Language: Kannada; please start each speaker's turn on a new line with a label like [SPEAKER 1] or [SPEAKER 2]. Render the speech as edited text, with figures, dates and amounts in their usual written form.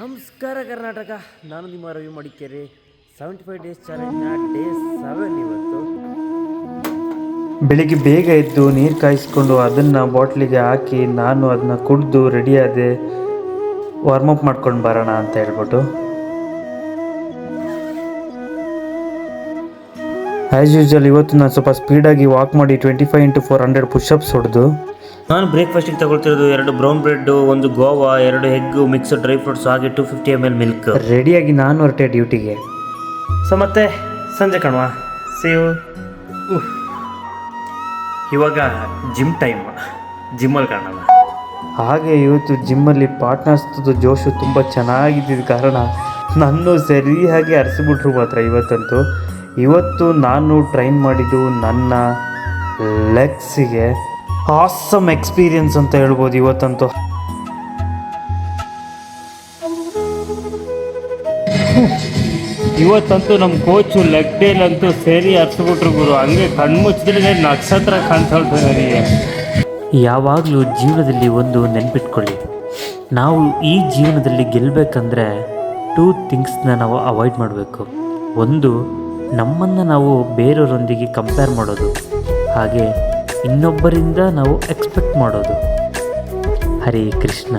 [SPEAKER 1] ನಮಸ್ಕಾರ ಕರ್ನಾಟಕ, ನಾನು ನಿಮ್ಮ ರವಿ ಮಡಿಕೇರಿ. 75 ಡೇಸ್ ಚಾಲೆಂಜ್ನ ಡೇ 7 ಇವತ್ತು.
[SPEAKER 2] ಬೆಳಿಗ್ಗೆ ಬೇಗ ಎದ್ದು ನೀರು ಕಾಯಿಸ್ಕೊಂಡು ಅದನ್ನು ಬಾಟ್ಲಿಗೆ ಹಾಕಿ ನಾನು ಅದನ್ನ ಕುಡಿದು ರೆಡಿಯಾದೆ. ವಾರ್ಮಪ್ ಮಾಡ್ಕೊಂಡು ಬರೋಣ ಅಂತ ಹೇಳ್ಬಿಟ್ಟು ಆ್ಯಸ್ ಯೂಶ್ವಲ್ ಇವತ್ತು ನಾನು ಸ್ವಲ್ಪ ಸ್ಪೀಡಾಗಿ ವಾಕ್ ಮಾಡಿ 25 into 400 ಪುಷಪ್ಸ್ ಹೊಡೆದು
[SPEAKER 1] ನಾನು ಬ್ರೇಕ್ಫಾಸ್ಟಿಗೆ ತಗೊಳ್ತಿರೋದು 2 brown bread, 1 Goa, 2 egg, mixed dry fruits, ಹಾಗೆ 250 ml ಮಿಲ್ಕ್.
[SPEAKER 2] ರೆಡಿಯಾಗಿ ನಾನು ಹೊರಟೆ ಡ್ಯೂಟಿಗೆ.
[SPEAKER 1] ಸೊ ಮತ್ತೆ ಸಂಜೆ ಕಣ್ವಾ, ಸೇವ್. ಇವಾಗ ಜಿಮ್ ಟೈಮ್, ಜಿಮ್ಮಲ್ಲಿ ಕಾಣೋಣ.
[SPEAKER 2] ಹಾಗೆ ಇವತ್ತು ಜಿಮ್ಮಲ್ಲಿ ಪಾರ್ಟ್ನರ್ಸ್ದು ಜೋಶು ತುಂಬ ಚೆನ್ನಾಗಿದ್ದಿದ್ದ ಕಾರಣ ನನ್ನ ಸರಿಯಾಗಿ ಅರಿಸಿಬಿಟ್ರು ಮಾತ್ರ. ಇವತ್ತು ನಾನು ಟ್ರೈನ್ ಮಾಡಿದ್ದು ನನ್ನ ಲೆಗ್ಸಿಗೆ. ಆಸಮ್ ಎಕ್ಸ್ಪೀರಿಯನ್ಸ್ ಅಂತ ಹೇಳ್ಬೋದು ಇವತ್ತಂತೂ. ಇವತ್ತಂತೂ ನಮ್ಮ ಕೋಚು ಲೆಗ್ ಡೇಲಂತೂ ಸೇರಿ ಹರಿಸ್ಬಿಟ್ರು ಗುರು. ಹಂಗೆ ಕಣ್ಮುಚ್ಚಿದ್ರೆ ನಕ್ಷತ್ರ ಕಾಣ್ತೊಳ್ತು ನನಗೆ. ಯಾವಾಗಲೂ ಜೀವನದಲ್ಲಿ ಒಂದು ನೆನ್ಪಿಟ್ಕೊಳ್ಳಿ, ನಾವು ಈ ಜೀವನದಲ್ಲಿ ಗೆಲ್ಲಬೇಕಂದ್ರೆ 2 ಥಿಂಗ್ಸ್ನ ನಾವು ಅವಾಯ್ಡ್ ಮಾಡಬೇಕು. ಒಂದು, ನಮ್ಮನ್ನು ನಾವು ಬೇರೆಯವರೊಂದಿಗೆ ಕಂಪೇರ್ ಮಾಡೋದು, ಹಾಗೆ ಇನ್ನೊಬ್ಬರಿಂದ ನಾವು ಎಕ್ಸ್ಪೆಕ್ಟ್ ಮಾಡೋದು. ಹರೇ ಕೃಷ್ಣ.